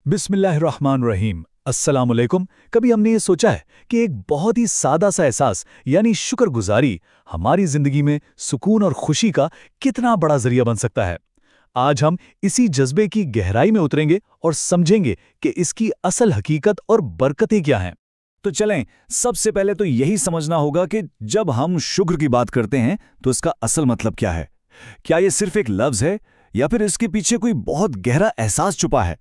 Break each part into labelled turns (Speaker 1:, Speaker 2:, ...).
Speaker 1: बिस्मिल्लाहिर्रहमानिर्रहीम। अस्सलाम वालेकुम। कभी हमने ये सोचा है कि एक बहुत ही सादा सा एहसास यानी शुक्रगुजारी हमारी जिंदगी में सुकून और खुशी का कितना बड़ा जरिया बन सकता है। आज हम इसी जज्बे की गहराई में उतरेंगे और समझेंगे कि इसकी असल हकीकत और बरकतें क्या हैं।
Speaker 2: तो चलें, सबसे पहले तो यही समझना होगा कि जब हम शुक्र की बात करते हैं तो इसका असल मतलब क्या है। क्या ये सिर्फ एक लफ्ज है या फिर इसके पीछे कोई बहुत गहरा एहसास छुपा है?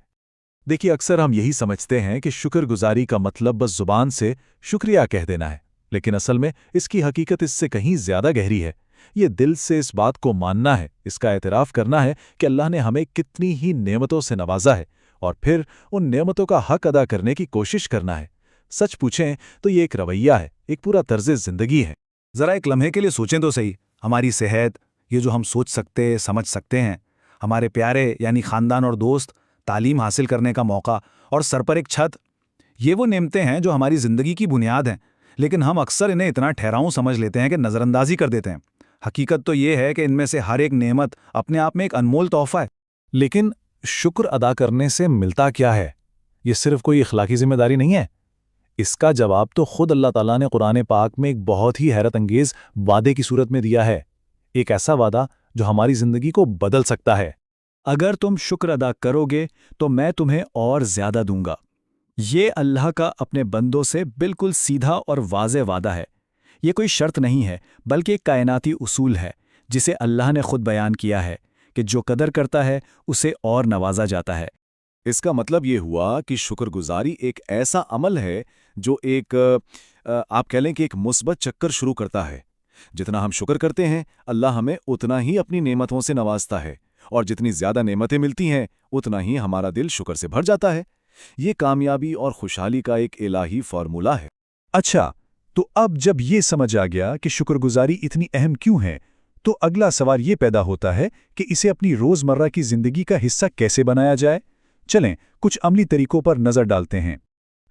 Speaker 1: देखिए, अक्सर हम यही समझते हैं कि शुक्रगुजारी का मतलब बस जुबान से शुक्रिया कह देना है, लेकिन असल में इसकी हकीकत इससे कहीं ज्यादा गहरी है। ये दिल से इस बात को मानना है, इसका एतराफ़ करना है कि अल्लाह ने हमें कितनी ही नेमतों से नवाजा है और फिर उन नेमतों का हक अदा करने की कोशिश करना है। सच पूछें तो ये एक रवैया है, एक पूरा तर्ज़े ज़िंदगी है।
Speaker 2: जरा एक लम्हे के लिए सोचें तो सही। हमारी सेहत, ये जो हम सोच सकते समझ सकते हैं, हमारे प्यारे यानी खानदान और दोस्त, तालीम हासिल करने का मौका और सर पर एक छत, ये वो नेमतें हैं जो हमारी ज़िंदगी की बुनियाद हैं। लेकिन हम अक्सर इन्हें इतना ठहराऊं समझ लेते हैं कि नज़रअंदाजी कर देते हैं। हकीकत तो ये है कि इनमें से हर एक नेमत अपने आप में एक अनमोल तोहफा है।
Speaker 1: लेकिन शुक्र अदा करने से मिलता क्या है? ये सिर्फ कोई इखलाकी जिम्मेदारी नहीं है। इसका जवाब तो खुद अल्लाह ताला ने कुरान पाक में एक बहुत ही हैरत अंगेज वादे की सूरत में दिया है। एक ऐसा वादा जो हमारी जिंदगी को बदल सकता है।
Speaker 2: अगर तुम शुक्र अदा करोगे तो मैं तुम्हें और ज्यादा दूंगा। ये अल्लाह का अपने बंदों से बिल्कुल सीधा और वाज़े वादा है। ये कोई शर्त नहीं है, बल्कि एक कायनाती उसूल है जिसे अल्लाह ने खुद बयान किया है कि जो कदर करता है उसे और नवाजा जाता है।
Speaker 3: इसका मतलब ये हुआ कि शुक्रगुजारी एक ऐसा अमल है जो आप कह लें कि एक मुस्बत चक्कर शुरू करता है। जितना हम शुक्र करते हैं, अल्लाह हमें उतना ही अपनी नेमतों से नवाजता है, और जितनी ज्यादा नेमतें मिलती हैं उतना ही हमारा दिल शुक्र से भर जाता है। ये कामयाबी और खुशहाली का एक इलाही फॉर्मूला है।
Speaker 1: अच्छा, तो अब जब ये समझ आ गया कि शुक्रगुजारी इतनी अहम क्यों है, तो अगला सवाल ये पैदा होता है कि इसे अपनी रोजमर्रा की जिंदगी का हिस्सा कैसे बनाया जाए। चलें, कुछ अमली तरीकों पर नजर डालते हैं।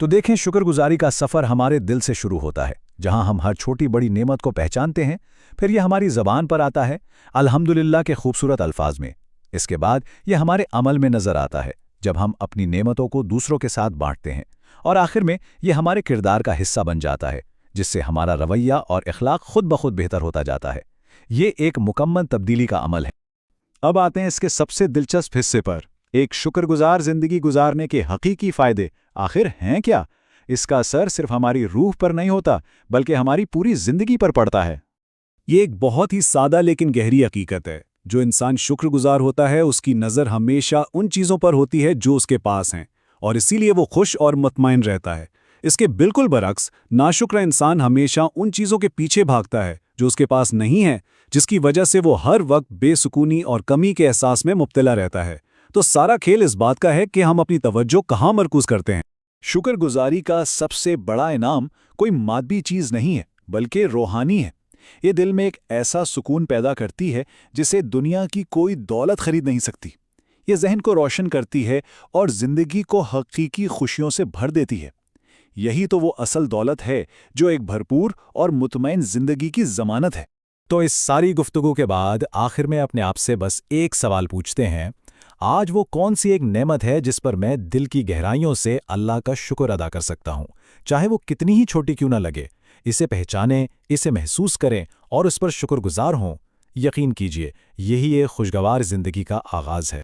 Speaker 2: तो देखें, शुक्रगुजारी का सफ़र हमारे दिल से शुरू होता है, जहां हम हर छोटी बड़ी नेमत को पहचानते हैं। फिर यह हमारी ज़बान पर आता है, अल्हम्दुलिल्लाह के खूबसूरत अल्फाज में। इसके बाद यह हमारे अमल में नज़र आता है, जब हम अपनी नेमतों को दूसरों के साथ बांटते हैं। और आखिर में यह हमारे किरदार का हिस्सा बन जाता है, जिससे हमारा रवैया और इखलाक खुद ब खुद बेहतर होता जाता है। ये एक मुकम्मल तब्दीली का अमल है।
Speaker 1: अब आते हैं इसके सबसे दिलचस्प हिस्से पर। एक शुक्रगुजार जिंदगी गुजारने के हकीकी फ़ायदे आखिर हैं क्या? इसका असर सिर्फ हमारी रूह पर नहीं होता, बल्कि हमारी पूरी जिंदगी पर पड़ता है।
Speaker 2: ये एक बहुत ही सादा लेकिन गहरी हकीकत है। जो इंसान शुक्रगुजार होता है, उसकी नज़र हमेशा उन चीज़ों पर होती है जो उसके पास हैं, और इसीलिए वो खुश और मुतमईन रहता है। इसके बिल्कुल बरक्स, नाशुक्र इंसान हमेशा उन चीज़ों के पीछे भागता है जो उसके पास नहीं है, जिसकी वजह से वो हर वक्त बेसुकूनी और कमी के एहसास में मुब्तला रहता है। तो सारा खेल इस बात का है कि हम अपनी तवज्जो कहाँ मरकूज करते हैं।
Speaker 1: शुक्रगुजारी का सबसे बड़ा इनाम कोई मादी चीज़ नहीं है, बल्कि रूहानी है। ये दिल में एक ऐसा सुकून पैदा करती है जिसे दुनिया की कोई दौलत खरीद नहीं सकती। ये जहन को रोशन करती है और जिंदगी को हकीकी खुशियों से भर देती है। यही तो वो असल दौलत है जो एक भरपूर और मुतमईन जिंदगी की जमानत है।
Speaker 2: तो इस सारी गुफ्तगू के बाद आखिर में अपने आप से बस एक सवाल पूछते हैं, आज वो कौन सी एक नेमत है जिस पर मैं दिल की गहराइयों से अल्लाह का शुक्र अदा कर सकता हूँ, चाहे वो कितनी ही छोटी क्यों ना लगे। इसे पहचानें, इसे महसूस करें और उस पर शुक्रगुजार हों। यकीन कीजिए, यही एक खुशगवार जिंदगी का आगाज़ है।